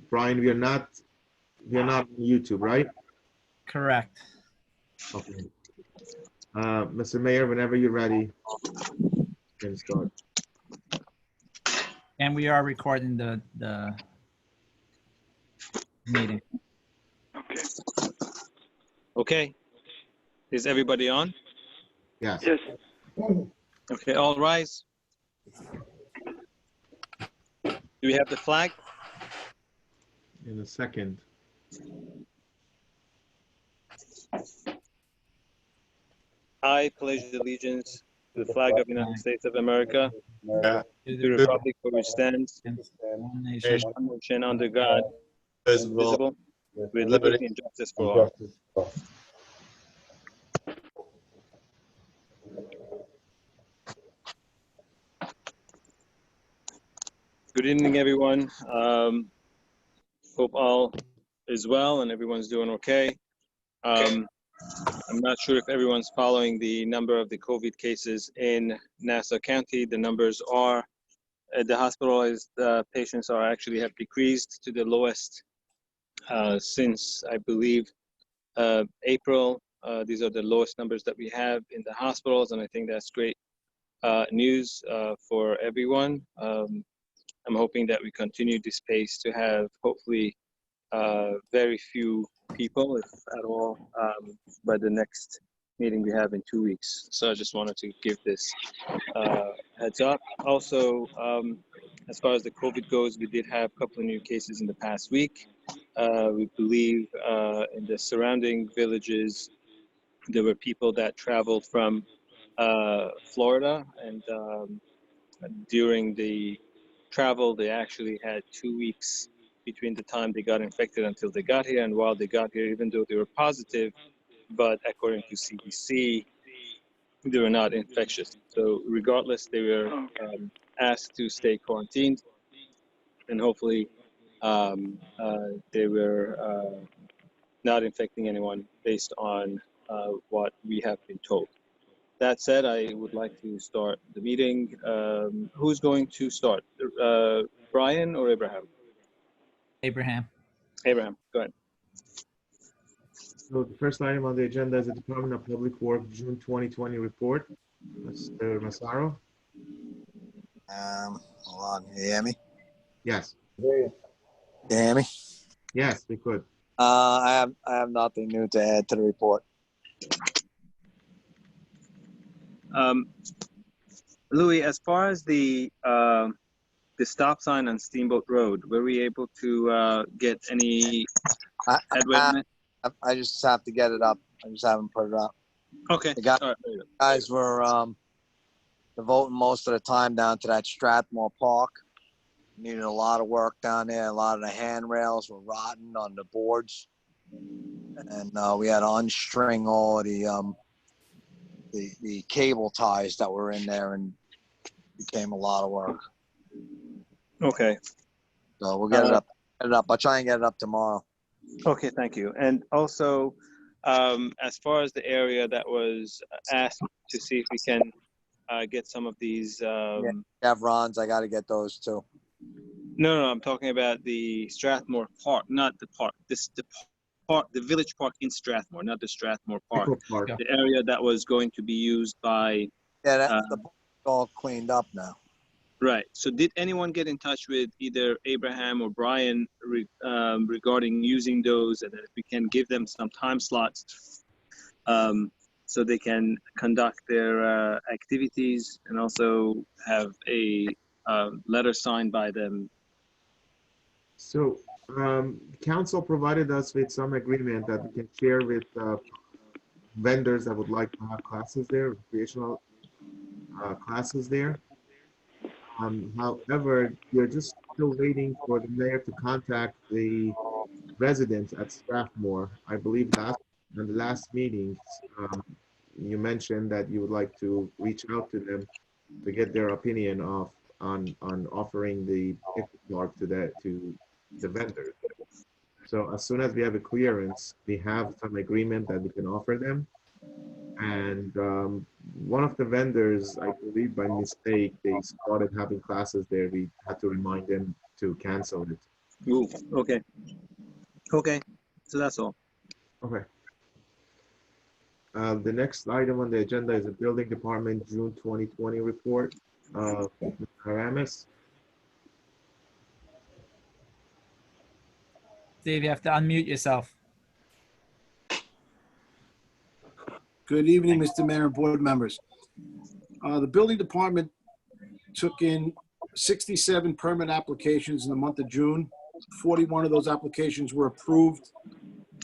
Brian, we are not on YouTube, right? Correct. Okay. Mr. Mayor, whenever you're ready, you can start. And we are recording the meeting. Okay. Okay. Is everybody on? Yes. Yes. Okay, all rise. Do we have the flag? In a second. I pledge allegiance to the flag of the United States of America, To to the the republic for which stands one nation. one nation under God, Visible visible, with with liberty liberty and justice for and all. justice for all. Good evening, everyone. Hope all is well and everyone's doing okay. I'm not sure if everyone's following the number of the COVID cases in Nassau County. The numbers are, the hospitalized patients are actually have decreased to the lowest since, I believe, April. These are the lowest numbers that we have in the hospitals, and I think that's great news for everyone. I'm hoping that we continue this pace to have hopefully very few people, if at all, by the next meeting we have in 2 weeks. So I just wanted to give this heads up. Also, as far as the COVID goes, we did have a couple of new cases in the past week. We believe in the surrounding villages, there were people that traveled from Florida, and during the travel, they actually had 2 weeks between the time they got infected until they got here. And while they got here, even though they were positive, but according to CDC, they were not infectious. So regardless, they were asked to stay quarantined, and hopefully they were not infecting anyone based on what we have been told. That said, I would like to start the meeting. Who's going to start? Brian or Abraham? Abraham. Abraham, go ahead. So the first item on the agenda is the Department of Public Works June 2020 report. Mr. Massaro? Hold on. You hear me? Yes. You hear me? Yes, we could. I have nothing new to add to the report. Louis, as far as the stop sign on Steamboat Road, were we able to get any headway on it? I just have to get it up. I just haven't put it up. Okay. The guy- All right. Guys were devoting most of the time down to that Strathmore Park. Needed a lot of work down there. A lot of the handrails were rotten on the boards, and we had to unstring all the cable ties that were in there, and became a lot of work. Okay. So we'll get it up. Get it up. I'll try and get it up tomorrow. Okay, thank you. And also, as far as the area that was asked to see if we can get some of these. Chevrons, I got to get those too. No, I'm talking about the Strathmore Park, not the park. The village park in Strathmore, not the Strathmore Park. Park. The area that was going to be used by. Yeah, the park's all cleaned up now. Right. So did anyone get in touch with either Abraham or Brian regarding using those, and if we can give them some time slots so they can conduct their activities, and also have a letter signed by them? So council provided us with some agreement that we can share with vendors that would like to have classes there, recreational classes there. However, we're just still waiting for the mayor to contact the residents at Strathmore. I believe in the last meeting, you mentioned that you would like to reach out to them to get their opinion on offering the mark to the vendors. So as soon as we have a clearance, we have some agreement that we can offer them. And one of the vendors, I believe by mistake, they started having classes there. We had to remind them to cancel it. Ooh, okay. Okay, so that's all. Okay. The next item on the agenda is the Building Department June 2020 report. Mr. Haramis. Dave, you have to unmute yourself. Good evening, Mr. Mayor and board members. The building department took in 67 permit applications in the month of June. 41 of those applications were approved.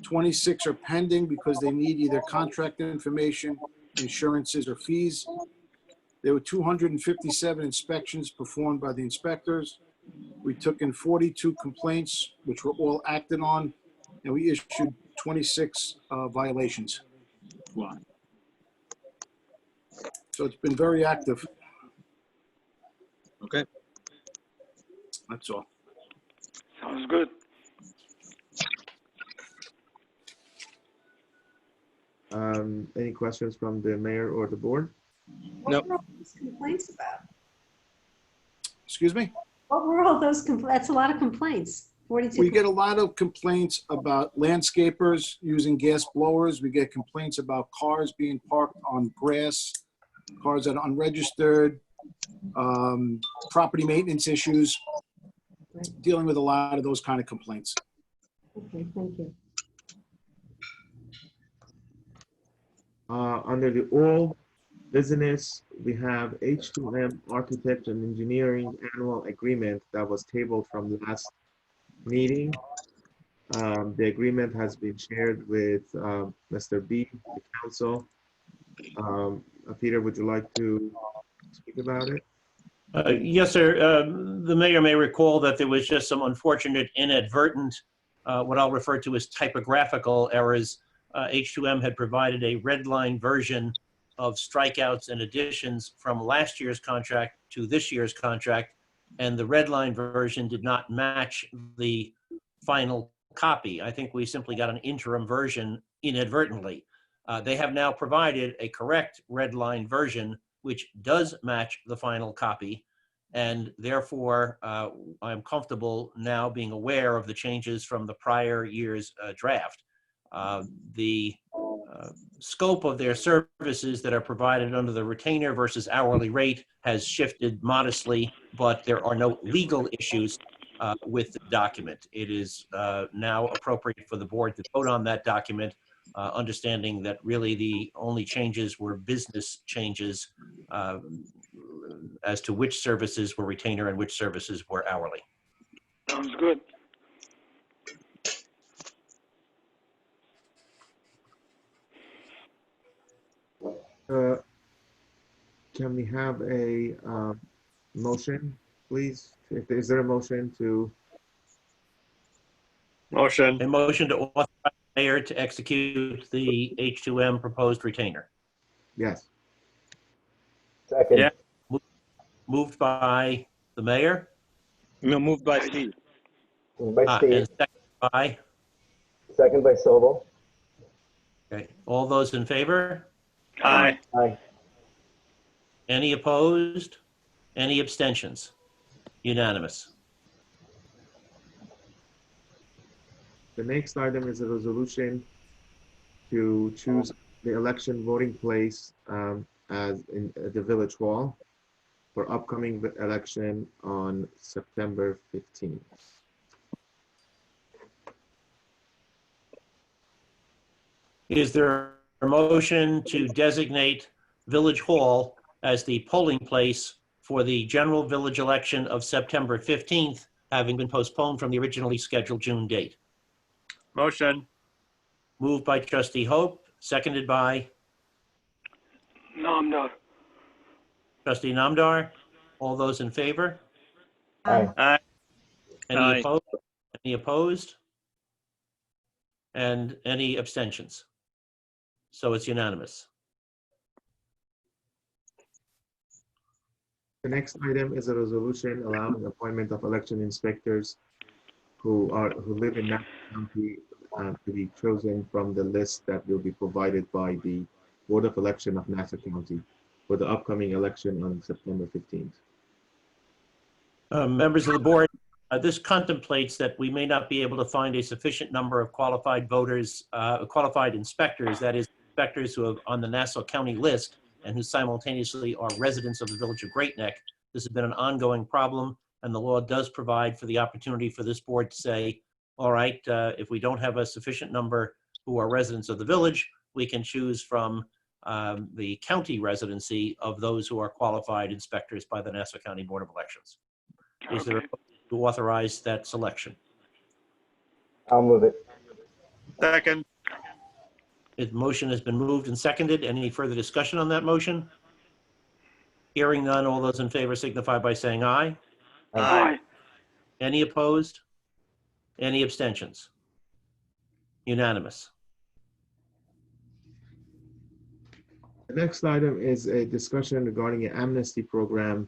26 are pending because they need either contract information, insurances, or fees. There were 257 inspections performed by the inspectors. We took in 42 complaints, which were all acted on, and we issued 26 violations. Wow. So it's been very active. Okay. That's all. Sounds good. Any questions from the mayor or the board? Nope. What were all those complaints about? Excuse me? What were all those that's a lot of complaints. 42. We get a lot of complaints about landscapers using gas blowers. We get complaints about cars being parked on grass, cars that are unregistered, property maintenance issues, dealing with a lot of those kind of complaints. Okay, thank you. Under the all business, we have H2M Architect and Engineering Annual Agreement that was tabled from last meeting. The agreement has been shared with Mr. B, the council. Peter, would you like to speak about it? Yes, sir. The mayor may recall that there was just some unfortunate inadvertent, what I'll refer to as typographical errors. H2M had provided a red line version of strikeouts and additions from last year's contract to this year's contract, and the red line version did not match the final copy. I think we simply got an interim version inadvertently. They have now provided a correct red line version which does match the final copy, and therefore I'm comfortable now being aware of the changes from the prior year's draft. The scope of their services that are provided under the retainer versus hourly rate has shifted modestly, but there are no legal issues with the document. It is now appropriate for the board to vote on that document, understanding that really the only changes were business changes as to which services were retainer and which services were hourly. Sounds good. Can we have a motion, please? Is there a motion to? Motion. A motion to authorize the mayor to execute the H2M proposed retainer. Yes. Second. Yeah. Moved by the mayor. No, moved by Steve. By And Steve, seconded by, second by Sobel. okay, all those in favor? Aye. Aye. Any opposed? Any abstentions? Unanimous. The next item is a resolution to choose the election voting place as in the Village Hall for upcoming election on September 15th. Is there a motion to designate Village Hall as the polling place for the general village election of September 15th, having been postponed from the originally scheduled June date? Motion. Moved by Trustee Hope, seconded by No, I'm not. Trustee Namdar. All those in favor? Aye. Aye. Any Aye. opposed? Any opposed? And any abstentions? So it's unanimous. The next item is a resolution allowing the appointment of election inspectors who live in Nassau County to be chosen from the list that will be provided by the Board of Election of Nassau County for the upcoming election on September 15th. Members of the board, This contemplates that we may not be able to find a sufficient number of qualified voters, qualified inspectors, that is, inspectors who are on the Nassau County list and who simultaneously are residents of the Village of Great Neck. This has been an ongoing problem, and the law does provide for the opportunity for this board to say, all right, if we don't have a sufficient number who are residents of the village, we can choose from the county residency of those who are qualified inspectors by the Nassau County Board of Elections. Is there a Okay. motion to authorize that selection? I'll move it. Second. The motion has been moved and seconded. Any further discussion on that motion? Hearing none, all those in favor signify by saying aye. Aye. Any opposed? Any abstentions? Unanimous. The next item is a discussion regarding an amnesty program.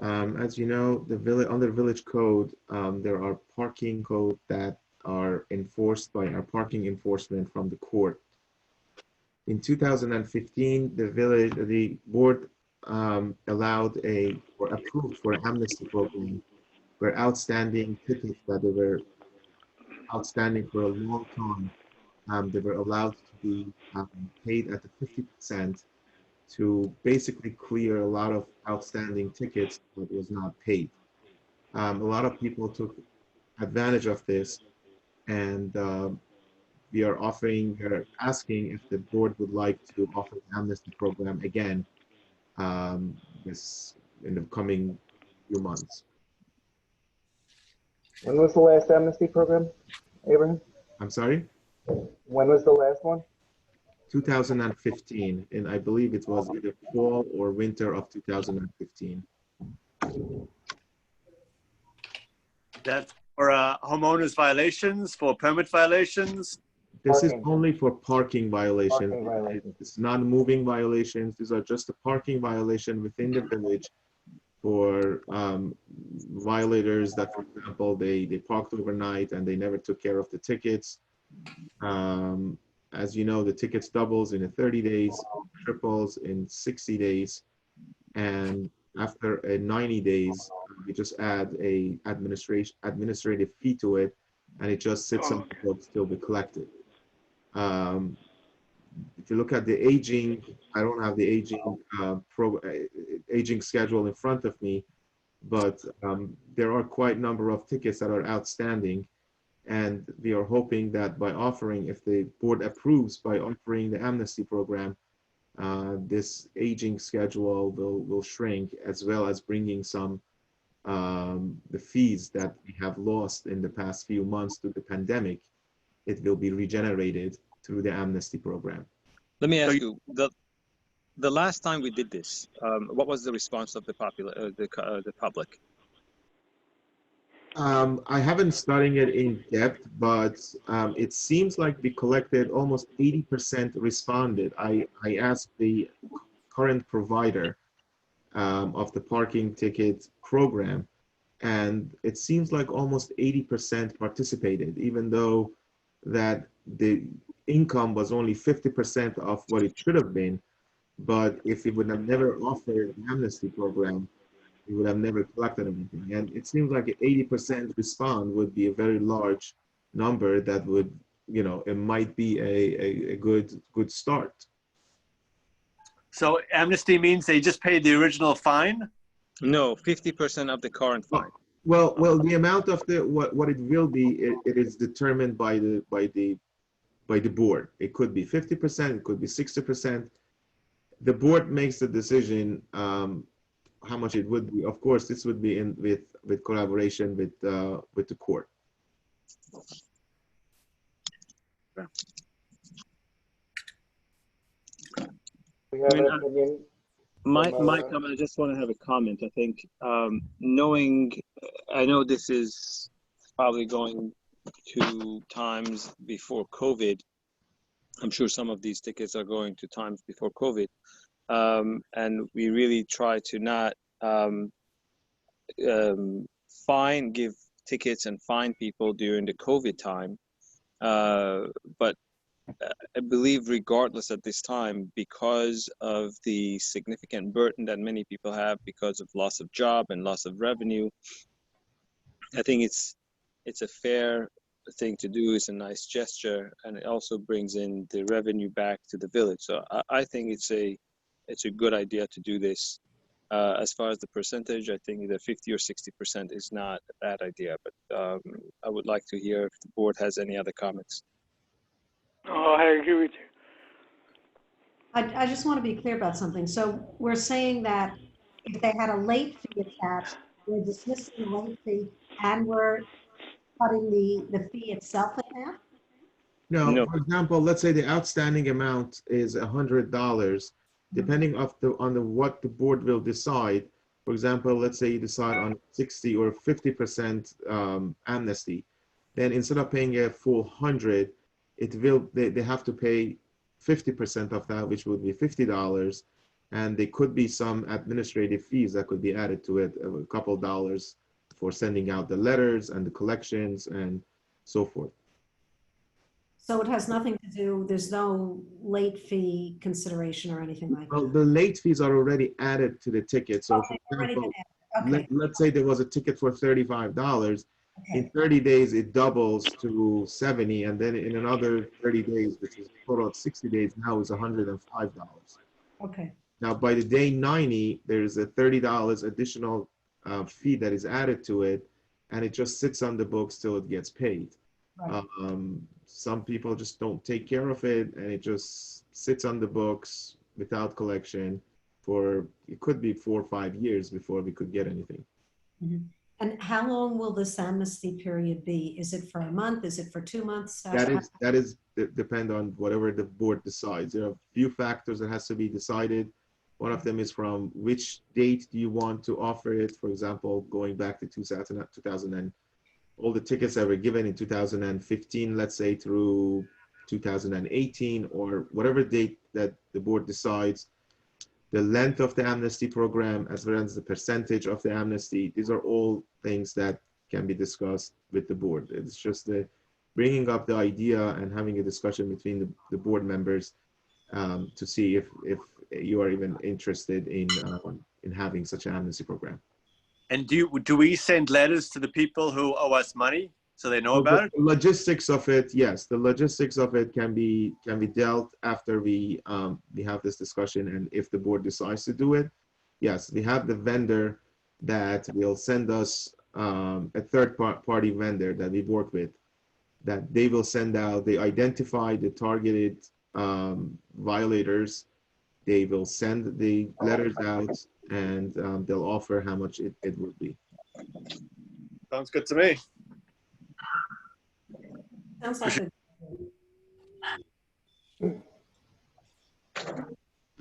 As you know, under the village code, there are parking codes that are enforced by our parking enforcement from the court. In 2015, the board allowed or approved for an amnesty program for outstanding tickets that they were outstanding for a long time. They were allowed to be paid at the 50% to basically clear a lot of outstanding tickets that was not paid. A lot of people took advantage of this, and we are asking if the board would like to offer the amnesty program again in the coming few months. When was the last amnesty program, Abraham? I'm sorry? When was the last one? 2015, and I believe it was either fall or winter of 2015. That's for homeowners violations, for permit violations. This is Parking. only for parking violations. Parking violations. It's not moving violations. These are just a parking violation within the village for violators that, for example, they parked overnight and they never took care of the tickets. As you know, the tickets doubles in 30 days, triples in 60 days, and after 90 days, we just add a administrative fee to it, and it just sits on the books till be collected. If you look at the aging, I don't have the aging schedule in front of me, but there are quite a number of tickets that are outstanding. And we are hoping that by offering, if the board approves, by offering the amnesty program, this aging schedule will shrink, as well as bringing some the fees that we have lost in the past few months due to the pandemic. It will be regenerated through the amnesty program. Let me ask you, the last time we did this, what was the response of the public? I haven't studied it in depth, but it seems like we collected almost 80% responded. I asked the current provider of the parking ticket program, and it seems like almost 80% participated, even though that the income was only 50% of what it should have been. But if we would have never offered an amnesty program, we would have never collected anything. And it seems like an 80% respond would be a very large number that would, it might be a good start. So amnesty means they just paid the original fine? No, 50% of the current fine. Well, the amount of what it will be, it is determined by the board. It could be 50%, it could be 60%. The board makes the decision how much it would be. Of course, this would be with collaboration with the court. We have an opinion. Mike, I just want to have a comment. I think I know this is probably going to times before COVID. I'm sure some of these tickets are going to times before COVID. And we really try to not give tickets and fine people during the COVID time. But I believe regardless at this time, because of the significant burden that many people have because of loss of job and loss of revenue, I think it's a fair thing to do. It's a nice gesture, and it also brings in the revenue back to the village. So I think it's a good idea to do this. As far as the percentage, I think either 50 or 60% is not a bad idea, but I would like to hear if the board has any other comments. Oh, I agree with you. I just want to be clear about something. So we're saying that if they had a late fee attached, we're dismissing the late fee and we're cutting the fee itself in half? No, No. for example, let's say the outstanding amount is $100, depending on what the board will decide. For example, let's say you decide on 60 or 50% amnesty, then instead of paying a full 100, they have to pay 50% of that, which would be $50, and there could be some administrative fees that could be added to it, a couple dollars for sending out the letters and the collections and so forth. So it has nothing to do, there's no late fee consideration or anything like Well, that? the late fees are already added to the ticket. So, Okay, for already been example, added. Okay, let's say there was a ticket for $35. In okay, 30 days, it doubles to 70, and then in another 30 days, which is a total of 60 days, now is $105. okay. Now, by the day 90, there's a $30 additional fee that is added to it, and it just sits on the books till it gets paid. Right. Some people just don't take care of it, and it just sits on the books without collection for, it could be 4 or 5 years before we could get anything. Mhm. And how long will this amnesty period be? Is it for a month? Is it for 2 months? That is depend on whatever the board decides. There are a few factors that has to be decided. One of them is from which date do you want to offer it? For example, going back to 2000 and all the tickets that were given in 2015, let's say through 2018, or whatever date that the board decides, the length of the amnesty program, as well as the percentage of the amnesty, these are all things that can be discussed with the board. It's just the bringing up the idea and having a discussion between the board members to see if you are even interested in having such an amnesty program. And do we send letters to the people who owe us money so they know Well, about it? the logistics of it, yes, the logistics of it can be dealt after we have this discussion, and if the board decides to do it, yes, we have the vendor that will send us a third party vendor that we work with, that they will send out. They identify the targeted violators. They will send the letters out, and they'll offer how much it would be. Sounds good to me. Sounds like a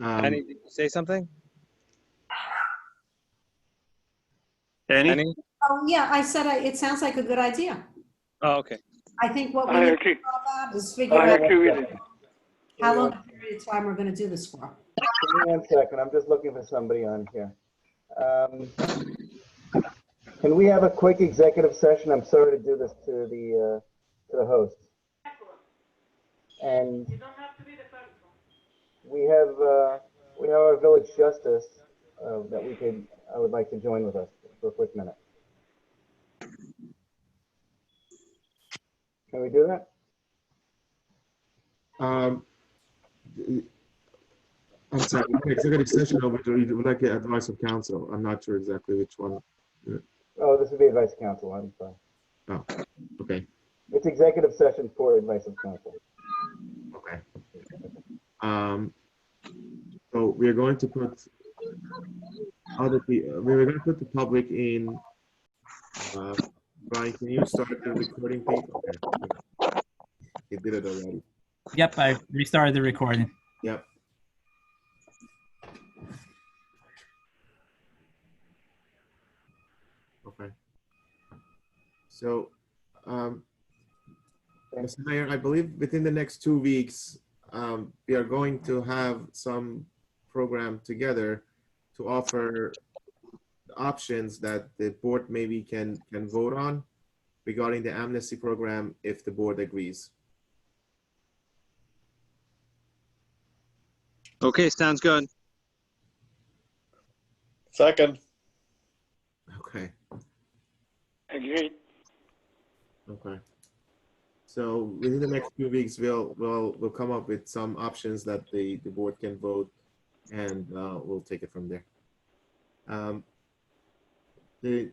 Annie, did you say something? Annie? Annie? Oh, yeah, I said it sounds like a good idea. Oh, okay. I think what we I need to agree. talk about is figure I out agree with you. how long a period of time we're going to do this for. Give me 1 second. I'm just looking for somebody on here. Can we have a quick executive session? I'm sorry to do this to the host. And we have our village justice that I would like to join with us for a quick minute. Can we do that? I'm sorry, executive session, or would you like the advice of counsel? I'm not sure exactly which one. Oh, this would be advice of counsel. I'm sorry. Oh, okay. It's executive session for advice of counsel. Okay. So we're going to put other people, we're going to put the public in. Brian, can you start the recording, please? Okay. He did it already. Yep, I restarted the recording. Yep. Okay. So, Mr. Mayor, I believe within the next 2 weeks, we are going to have some program together to offer options that the board maybe can vote on regarding the amnesty program if the board agrees. Okay, sounds good. Second. Okay. Agreed. Okay. So within the next few weeks, we'll come up with some options that the board can vote, and we'll take it from there. The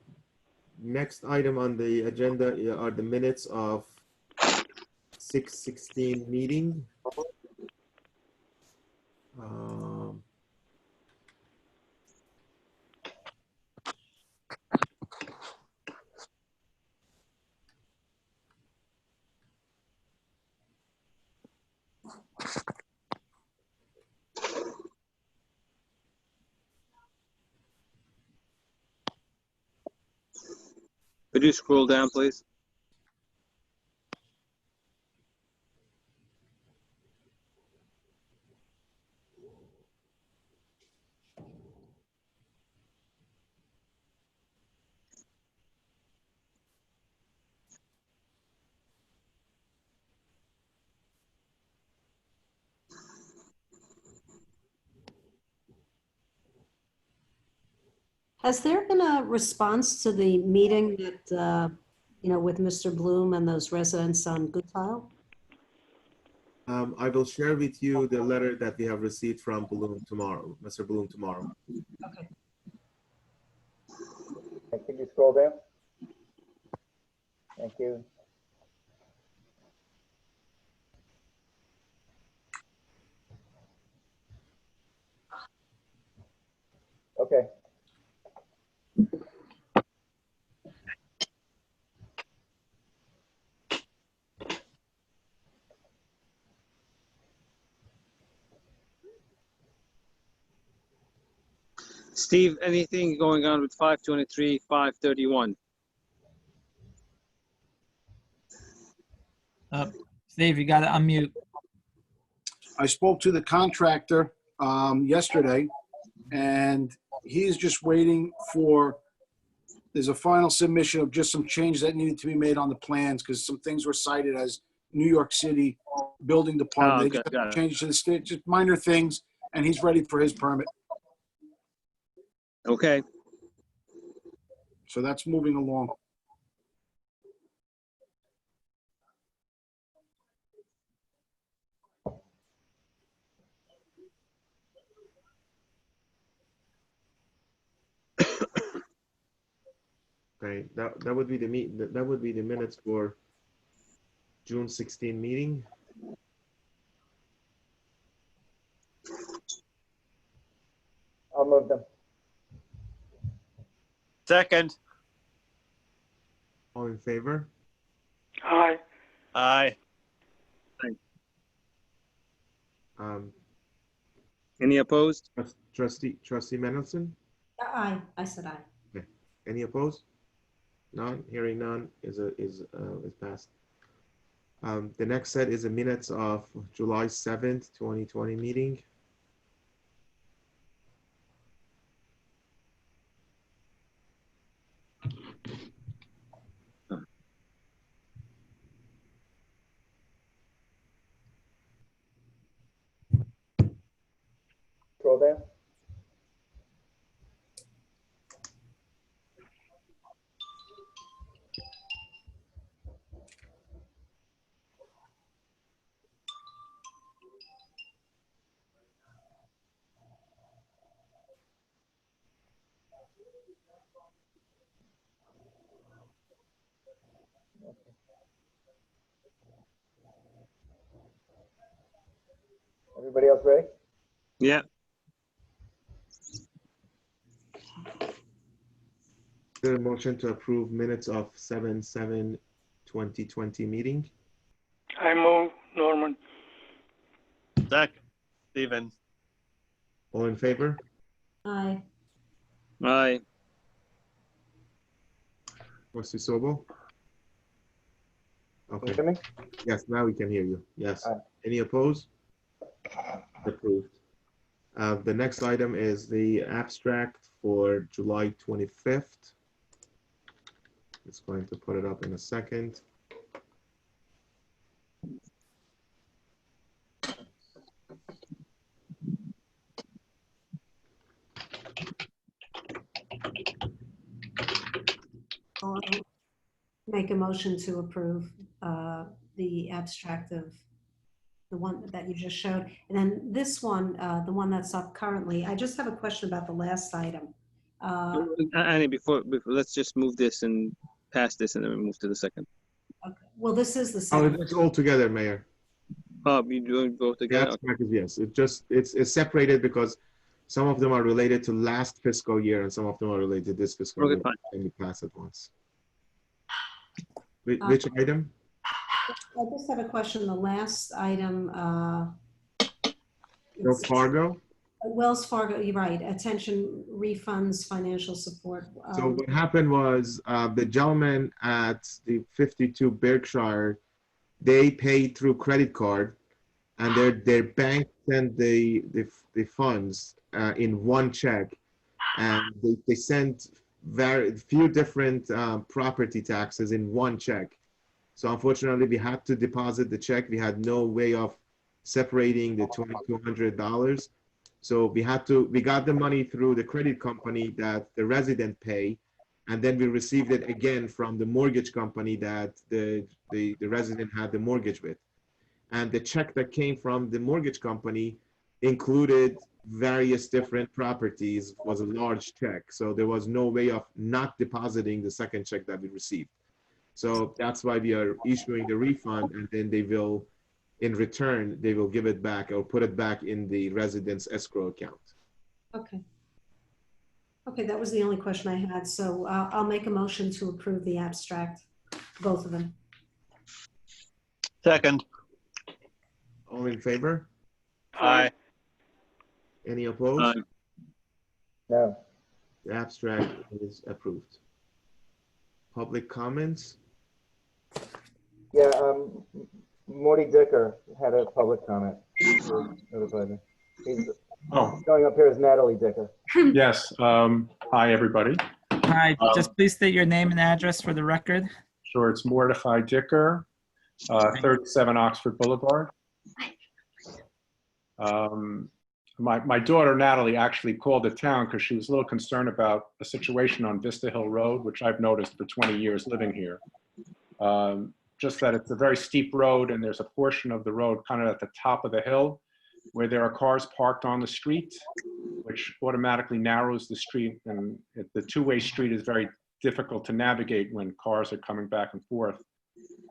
next item on the agenda are the minutes of 6/16 meeting. Um, Could you scroll down, please? Has there been a response to the meeting that, with Mr. Bloom and those residents on Good Tile? I will share with you the letter that we have received from Bloom tomorrow, Mr. Bloom tomorrow. Okay. And could you scroll down? Thank you. Okay. Steve, anything going on with 523, 531? Steve, you got to unmute. I spoke to the contractor yesterday, and he is just waiting for, there's a final submission of just some changes that needed to be made on the plans because some things were cited as New York City Building Department. Oh, They just got have it. to change to the state, just minor things, and he's ready for his permit. Okay. So that's moving along. Okay, that would be that would be the minutes for June 16 meeting. I'll move them. Second. All in favor? Aye. Aye. Um, Any opposed? Trustee Mendelson? Aye, I said aye. Okay. Any opposed? None. Hearing none is passed. The next set is the minutes of July 7th, 2020 meeting. Scroll down. Everybody else ready? Yeah. The motion to approve minutes of 7/7/2020 meeting. I move, Norman. Second. Stephen. All in favor? Aye. Aye. Trustee Sobel? Can you Okay. hear me? Yes, now we can hear you. Yes. Aye. Any opposed? Approved. The next item is the abstract for July 25th. It's going to put it up in a second. make a motion to approve the abstract of the one that you just showed. And then this one, the one that's up currently, I just have a question about the last item. Annie, before let's just move this and pass this, and then we move to the second. Okay. Well, this is the Oh, second. it's all together, Mayor. Oh, you doing both The together? Okay. abstract is yes. It's separated because some of them are related to last fiscal year and some of them are related to this fiscal Okay, year. fine. And you pass at once. Which item? I just have a question. The last item, Wells Fargo. Wells Fargo, you're right. Attention refunds, financial support. So what happened was the gentleman at the 52 Berkshire, they paid through credit card, and their bank sent the funds in one check, and they sent very few different property taxes in one check. So unfortunately, we had to deposit the check. We had no way of separating the $2,200. So we got the money through the credit company that the resident pay, and then we received it again from the mortgage company that the resident had the mortgage with. And the check that came from the mortgage company included various different properties, was a large check. So there was no way of not depositing the second check that we received. So that's why we are issuing the refund, and then they will, in return, they will give it back or put it back in the resident's escrow account. Okay. Okay, that was the only question I had. So I'll make a motion to approve the abstract, both of them. Second. All in favor? Aye. Any opposed? No. The abstract is approved. Public comments? Yeah, Morty Dicker had a public comment. He's Oh, going up here as Natalie Dicker. yes. Hi, everybody. Hi, just please state your name and address for the record. Sure, it's Mordecai Dicker, 37 Oxford Boulevard. My daughter, Natalie, actually called the town because she was a little concerned about a situation on Vista Hill Road, which I've noticed for 20 years living here. Just that it's a very steep road, and there's a portion of the road kind of at the top of the hill where there are cars parked on the street, which automatically narrows the street, and the two-way street is very difficult to navigate when cars are coming back and forth.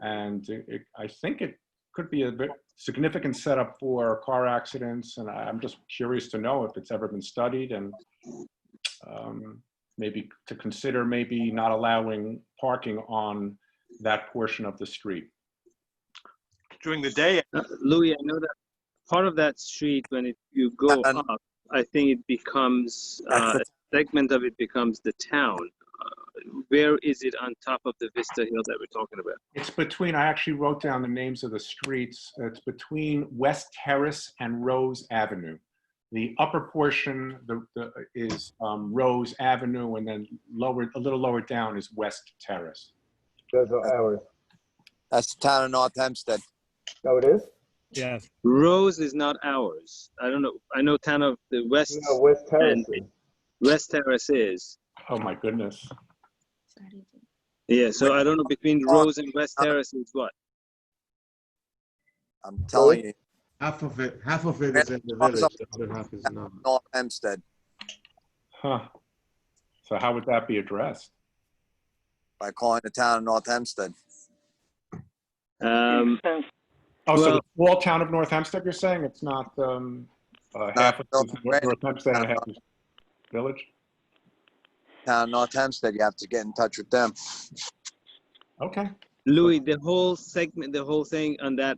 And I think it could be a bit significant setup for car accidents, and I'm just curious to know if it's ever been studied, and maybe to consider maybe not allowing parking on that portion of the street. During the day. Louis, I know that part of that street, when you go up, I think it becomes, a segment of it becomes the town. Where is it on top of the Vista Hill that we're talking about? It's between, I actually wrote down the names of the streets. It's between West Terrace and Rose Avenue. The upper portion is Rose Avenue, and then a little lower down is West Terrace. Those are ours. That's the town of North Hempstead. Oh, it is? Yes. Rose is not ours. I don't know. I know town of the West. No, West Terrace. West Terrace is. Oh my goodness. Yeah, so I don't know between Rose and West Terrace is what? I'm telling you. Half of it is in the village, the other half is not. North Hempstead. Huh. So how would that be addressed? By calling the town of North Hempstead. Oh, so well, the small town of North Hempstead, you're saying? It's not half of North Hempstead and half of village? Town of North Hempstead, you have to get in touch with them. Okay. Louis, the whole segment, the whole thing on that,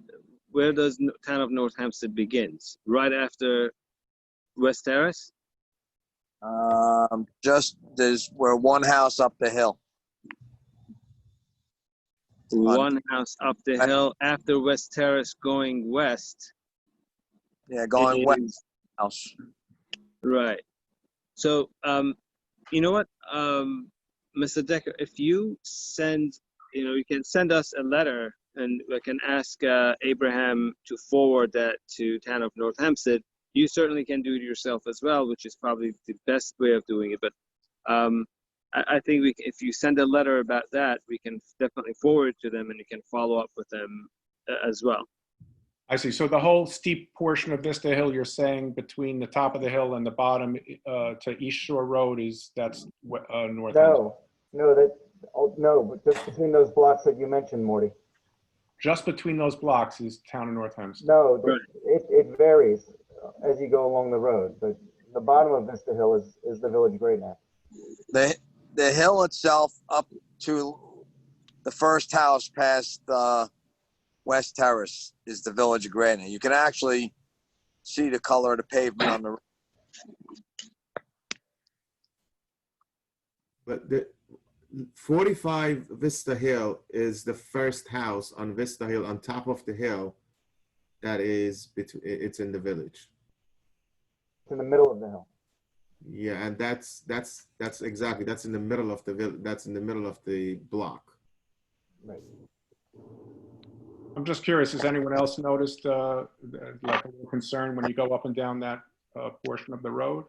where does town of North Hempstead begins? Right after West Terrace? We're one house up the hill. One house up the hill after West Terrace going west. Yeah, going west house. Right. So, you know what, Mr. Decker, if you send, you can send us a letter, and I can ask Abraham to forward that to town of North Hempstead. You certainly can do it yourself as well, which is probably the best way of doing it. But I think if you send a letter about that, we can definitely forward to them and you can follow up with them as well. I see. So the whole steep portion of Vista Hill, you're saying between the top of the hill and the bottom to East Shore Road that's north? No, but just between those blocks that you mentioned, Morty. Just between those blocks is town of North Hempstead. No, Right. it varies as you go along the road, but the bottom of Vista Hill is the village grade now. The hill itself up to the first house past West Terrace is the village of Granite. You can actually see the color of the pavement on the. But the 45 Vista Hill is the first house on Vista Hill on top of the hill that is between, it's in the village. It's in the middle of the hill. Yeah, and that's exactly, that's in the middle of the that's in the middle of the block. Right. I'm just curious, has anyone else noticed like a little concern when you go up and down that portion of the road?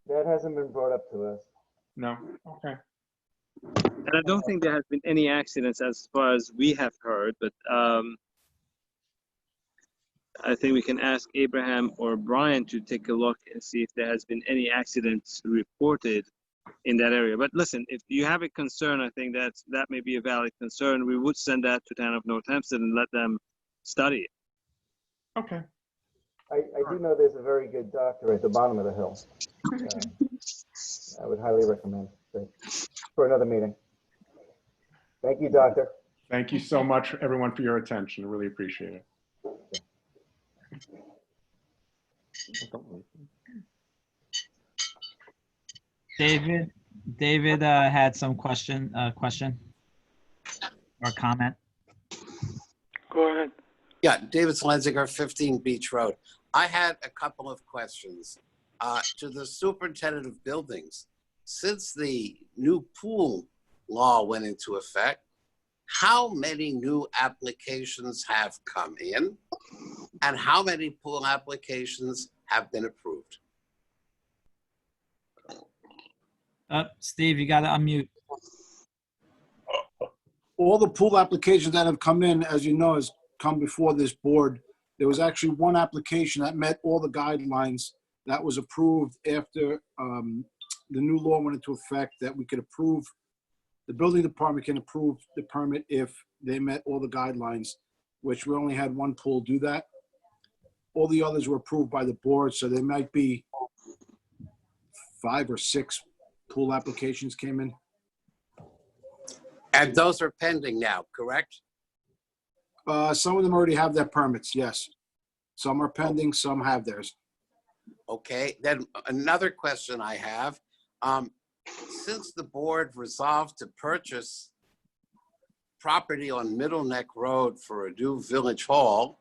That hasn't been brought up to us. No? Okay. And I don't think there has been any accidents as far as we have heard, but I think we can ask Abraham or Brian to take a look and see if there has been any accidents reported in that area. But listen, if you have a concern, I think that may be a valid concern. We would send that to town of North Hempstead and let them study it. Okay. I do know there's a very good doctor at the bottom of the hill. I would highly recommend it for another meeting. Thank you, doctor. Thank you so much, everyone, for your attention. I really appreciate it. David had some question or comment. Go ahead. Yeah, David Slenzinger, 15 Beach Road. I had a couple of questions to the superintendent of buildings. Since the new pool law went into effect, how many new applications have come in and how many pool applications have been approved? Steve, you got to unmute. All the pool applications that have come in, as you know, has come before this board. There was actually one application that met all the guidelines that was approved after the new law went into effect, that we could approve. The building department can approve the permit if they met all the guidelines, which we only had one pool do that. All the others were approved by the board, so there might be 5 or 6 pool applications came in. And those are pending now, correct? Some of them already have their permits, yes. Some are pending, some have theirs. Okay, then another question I have. Since the board resolved to purchase property on Middle Neck Road for a new village hall,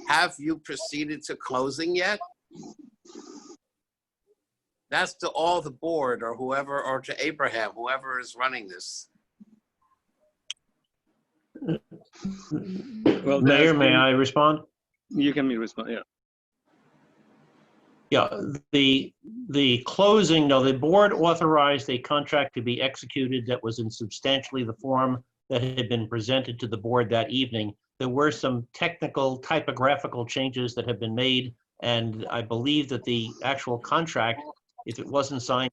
have you proceeded to closing yet? That's to all the board or whoever, or to Abraham, whoever is running this. Well, Mayor, may I respond? You can respond, yeah. Yeah, the closing, no, the board authorized a contract to be executed that was in substantially the form that had been presented to the board that evening. There were some technical typographical changes that have been made, and I believe that the actual contract, if it wasn't signed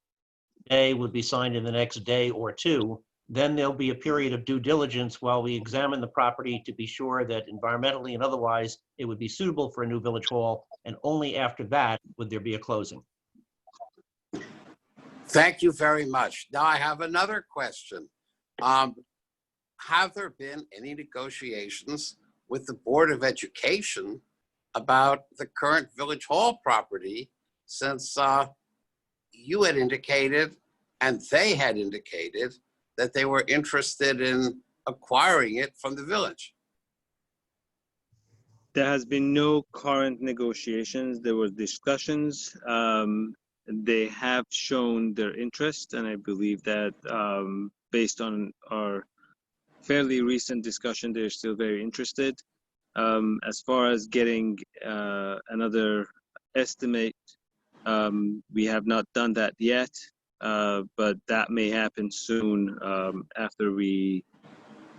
today, would be signed in the next day or two. Then there'll be a period of due diligence while we examine the property to be sure that environmentally and otherwise it would be suitable for a new village hall, and only after that would there be a closing. Thank you very much. Now I have another question. Have there been any negotiations with the Board of Education about the current village hall property, since you had indicated and they had indicated that they were interested in acquiring it from the village? There has been no current negotiations. There were discussions. They have shown their interest, and I believe that based on our fairly recent discussion, they're still very interested. As far as getting another estimate, we have not done that yet. but that may happen soon after we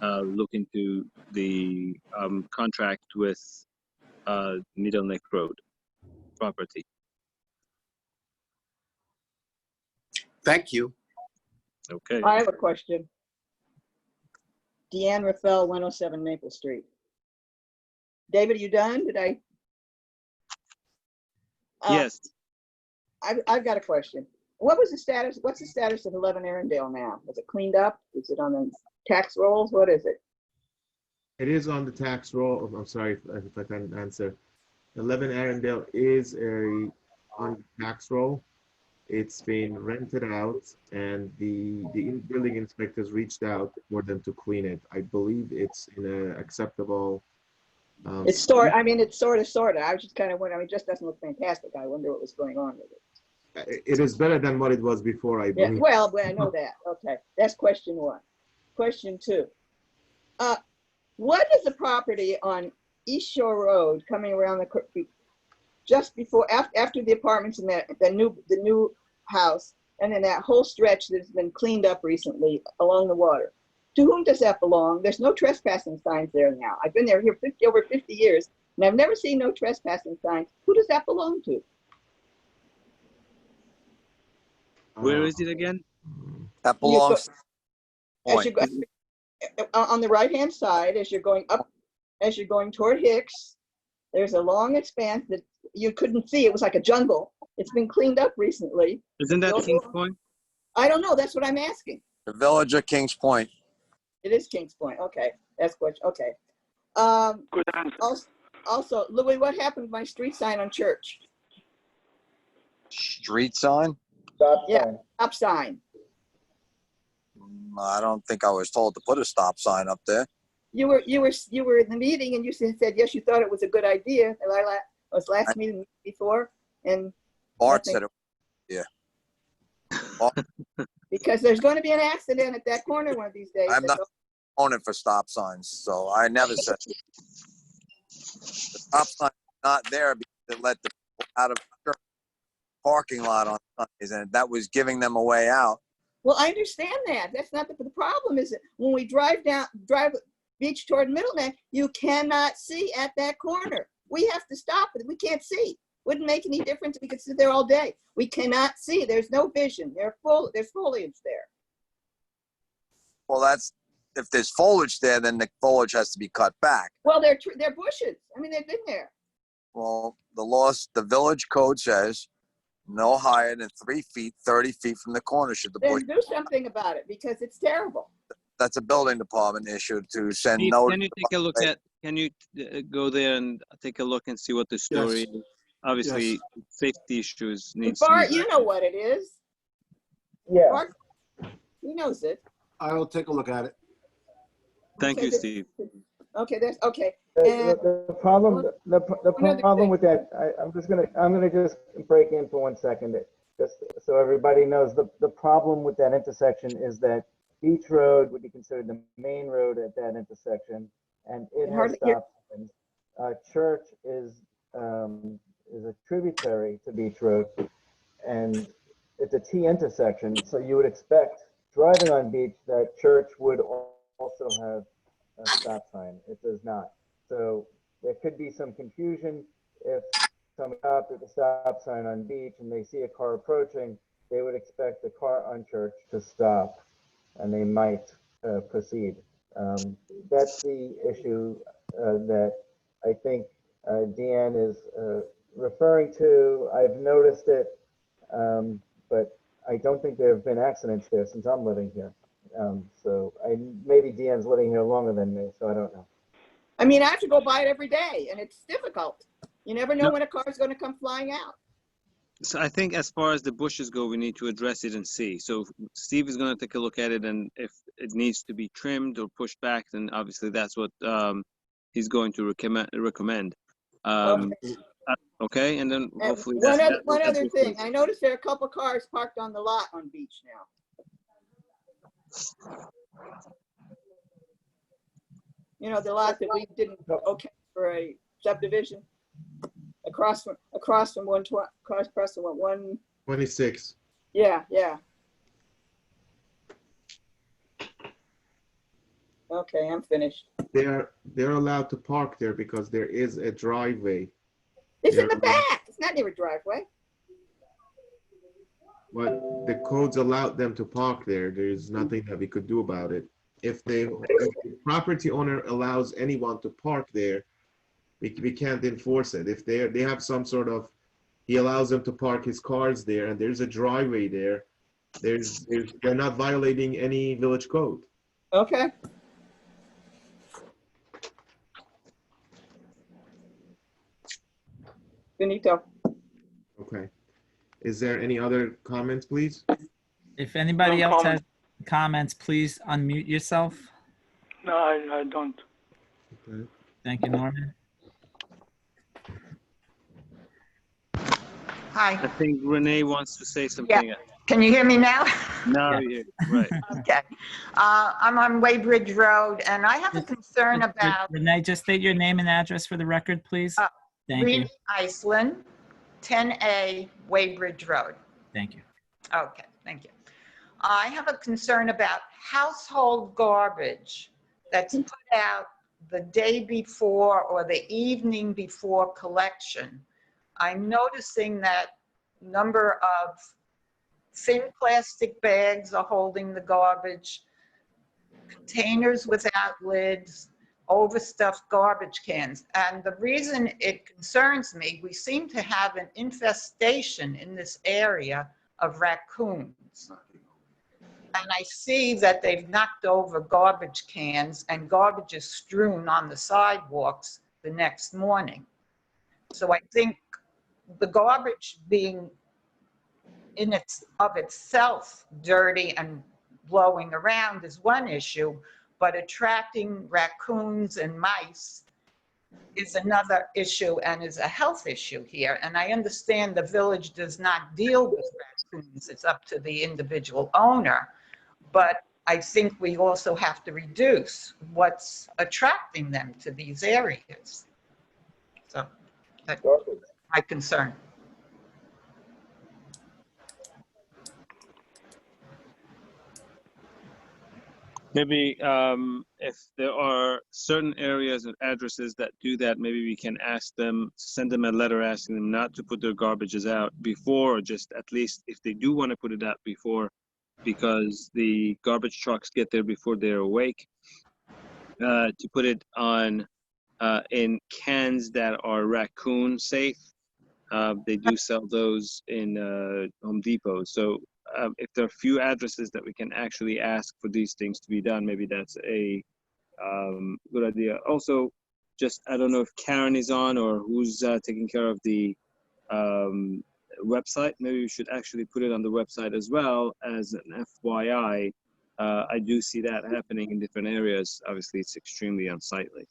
look into the contract with Needle Neck Road property. Thank you. Okay. I have a question. Deanne Rafael, 107 Maple Street. David, are you done? Did I? Yes. I've got a question. What was the status? What's the status of 11 Arundel now? Was it cleaned up? Is it on the tax rolls? What is it? It is on the tax roll. I'm sorry if I can't answer. 11 Arundel is on the tax roll. It's been rented out, and the building inspectors reached out for them to clean it. I believe it's in an acceptable. It's sort. I mean, it's sort of. I was just kind of wondering. I mean, it just doesn't look fantastic. I wonder what was going on with it. It is better than what it was before, I believe. Yeah. Well, I know that. Okay, that's question one. Question two. What is the property on East Shore Road coming around the just before after the apartments and the new house, and then that whole stretch that's been cleaned up recently along the water? To whom does that belong? There's no trespassing signs there now. I've been there here over 50 years, and I've never seen no trespassing signs. Who does that belong to? Where is it again? That belongs to as you go, on the right-hand side, as you're going up, as you're going toward Hicks, there's a long expanse that you couldn't see. It was like a jungle. It's been cleaned up recently. Isn't that Kings Point? I don't know. That's what I'm asking. the village of Kings Point. It is Kings Point. Okay, that's what. Okay. Good answer. Also, Louis, what happened to my street sign on Church? Street sign? Stop Yeah, sign. stop sign. I don't think I was told to put a stop sign up there. You were in the meeting and you said yes, you thought it was a good idea. And I was last meeting before, and Bart said it. Yeah. because there's going to be an accident at that corner one of these days. I'm not opponent for stop signs, so I never said the stop sign is not there because it let the people out of the parking lot on Sundays, and that was giving them a way out. Well, I understand that. That's not the problem. Is that when we drive beach toward Middle Neck, you cannot see at that corner. We have to stop it. We can't see. Wouldn't make any difference. We could sit there all day. We cannot see. There's no vision. There's foliage there. Well, that's if there's foliage there, then the foliage has to be cut back. Well, they're bushes. I mean, they've been there. Well, the village code says no higher than 3 feet, 30 feet from the corner should the bush. Then do something about it because it's terrible. That's a building department issue to send Steve, notice. can you take a look at? Can you go there and take a look and see what the story is? Obviously, safety issues needs. Bart, you know what it is. Yeah. Bart, he knows it. I will take a look at it. Thank Okay, you, Steve. Okay, that's okay. The problem with that, I'm gonna just break in for 1 second, just so everybody knows. The problem with that intersection is that Beach Road would be considered the main road at that intersection, and it has stop signs. Church is a tributary to Beach Road, and it's a T intersection, so you would expect driving on Beach that Church would also have a stop sign. It does not. So there could be some confusion if someone stopped at the stop sign on Beach and they see a car approaching, they would expect the car on Church to stop and they might proceed. That's the issue that I think Deanne is referring to. I've noticed it, but I don't think there have been accidents there since I'm living here. So maybe Deanne's living here longer than me, so I don't know. I mean, I have to go by it every day, and it's difficult. You never know when a car is going to come flying out. So I think as far as the bushes go, we need to address it and see. So Steve is going to take a look at it, and if it needs to be trimmed or pushed back, then obviously that's what he's going to recommend. Okay, and then hopefully. One other thing, I noticed there are a couple of cars parked on the lot on Beach now. You know, the lot that we didn't okay for a subdivision across from 126. Yeah. Okay, I'm finished. They're allowed to park there because there is a driveway. It's in They're the back. It's not near a driveway. But the codes allowed them to park there. There's nothing that we could do about it. If the property owner allows anyone to park there, we can't enforce it. If they have some sort of, he allows them to park his cars there and there's a driveway there, they're not violating any village code. Okay. Finito. Okay. Is there any other comments, please? If anybody No else comment. has comments, please unmute yourself. No, I don't. Okay. Thank you, Norman. I Hi. think Renee wants to say something. Can you hear me now? Now you right. Okay. I'm on Waybridge Road, and I have a concern about Renee, just state your name and address for the record, please. Thank you. Reed Iceland, 10A Waybridge Road. Thank you. Okay, thank you. I have a concern about household garbage that's put out the day before or the evening before collection. I'm noticing that number of thin plastic bags are holding the garbage, containers without lids, overstuffed garbage cans. And the reason it concerns me, we seem to have an infestation in this area of raccoons. And I see that they've knocked over garbage cans and garbage is strewn on the sidewalks the next morning. So I think the garbage being in of itself dirty and blowing around is one issue, but attracting raccoons and mice is another issue and is a health issue here. And I understand the village does not deal with raccoons, it's up to the individual owner. But I think we also have to reduce what's attracting them to these areas. So that's my concern. Maybe if there are certain areas and addresses that do that, maybe we can ask them, send them a letter asking them not to put their garbages out before, or just at least if they do want to put it out before, because the garbage trucks get there before they're awake, to put it on in cans that are raccoon safe. They do sell those in Home Depot. So if there are a few addresses that we can actually ask for these things to be done, maybe that's a good idea. Also, just, I don't know if Karen is on or who's taking care of the website. Maybe we should actually put it on the website as well as an FYI. I do see that happening in different areas. Obviously, it's extremely unsightly.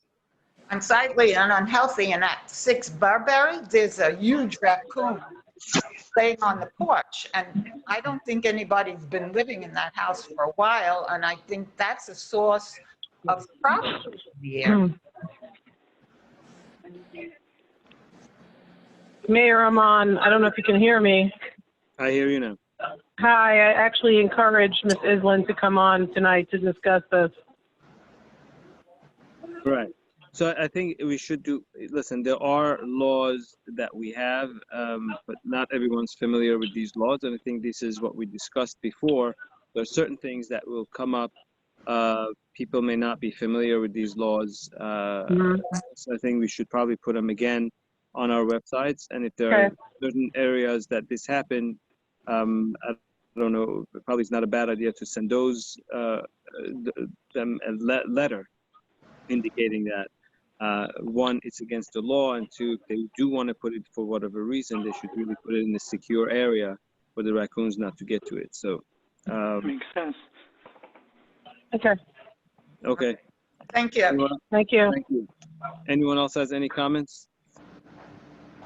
Unsightly and unhealthy, and at 6 Burberry, there's a huge raccoon laying on the porch. And I don't think anybody's been living in that house for a while, and I think that's a source of problem in the area. Mayor, I'm on. I don't know if you can hear me. I hear you now. Hi, I actually encouraged Ms. Island to come on tonight to discuss this. Right. So I think we should do, listen, there are laws that we have, but not everyone's familiar with these laws. And I think this is what we discussed before. There are certain things that will come up. People may not be familiar with these laws. So I think we should probably put them again on our websites. And if there are certain areas that this happened, I don't know, probably it's not a bad idea to send those, them a letter indicating that one, it's against the law, and two, if they do want to put it for whatever reason, they should really put it in a secure area for the raccoons not to get to it. So Makes sense. Okay. Okay. Thank you. Thank you. Thank you. Anyone else has any comments?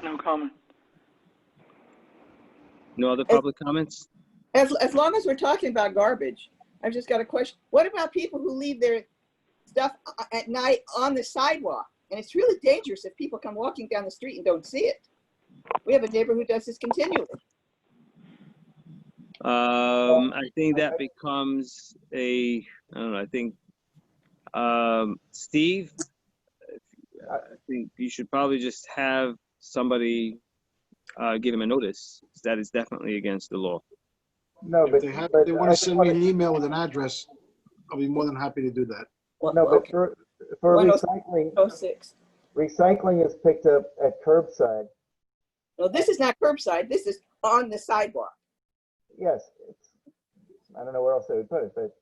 No comment. No other public comments? As long as we're talking about garbage, I've just got a question. What about people who leave their stuff at night on the sidewalk? And it's really dangerous if people come walking down the street and don't see it. We have a neighbor who does this continually. I think that becomes a, I don't know, I think Steve, I think you should probably just have somebody give him a notice that is definitely against the law. No, If they want to send me an email with an address, I'll be more than happy to do that. No, but for recycling, 106. recycling is picked up at curbside. No, this is not curbside. This is on the sidewalk. Yes, I don't know where else they would put it, but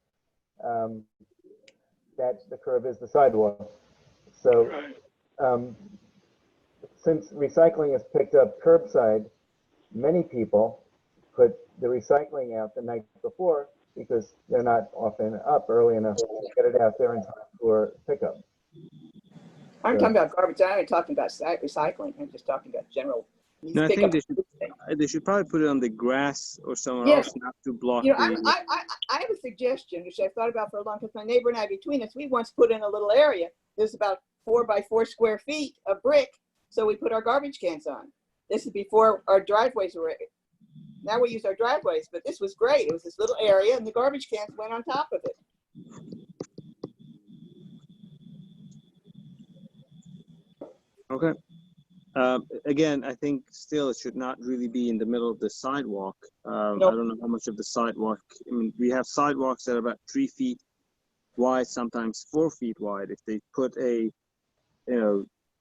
that the curb is the sidewalk. So since recycling is picked up curbside, many people put the recycling out the night before because they're not often up early enough to get it out there in time for pickup. I'm talking about garbage. I ain't talking about recycling. I'm just talking about general. No, I think they should probably put it on the grass or somewhere else, not to block You know, the. I have a suggestion, which I've thought about for a long time. My neighbor and I, between us, we once put in a little area. There's about 4 by 4 square feet of brick. So we put our garbage cans on. This is before our driveways were. Now we use our driveways, but this was great. It was this little area and the garbage cans went on top of it. Okay. Again, I think still it should not really be in the middle of the sidewalk. I don't know how much of the sidewalk. I mean, we have sidewalks that are about 3 feet wide, sometimes 4 feet wide. If they put a,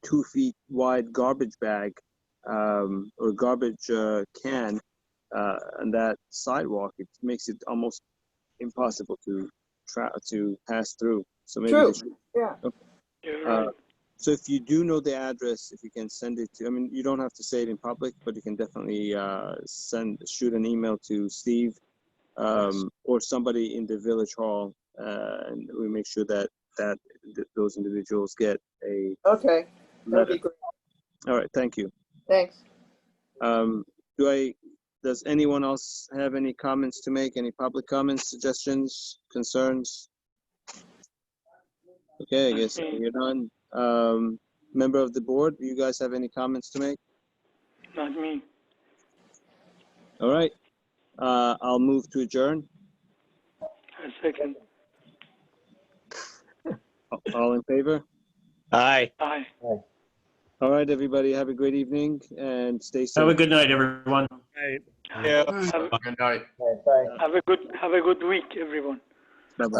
2 feet wide garbage bag or garbage can on that sidewalk, it makes it almost impossible to pass through. So maybe they should. Yeah. Okay. So if you do know the address, if you can send it to, I mean, you don't have to say it in public, but you can definitely shoot an email to Steve or somebody in the village hall, and we make sure that those individuals get a Okay. That'd letter. be great. All right, thank you. Thanks. Does anyone else have any comments to make? Any public comments, suggestions, concerns? Okay, I guess you're done. Member of the board, do you guys have any comments to make? Not me. All right. I'll move to adjourn. A second. All in favor? Aye. Aye. All right, everybody. Have a great evening and stay safe. Have a good night, everyone. Have a good week, everyone. Bye-bye.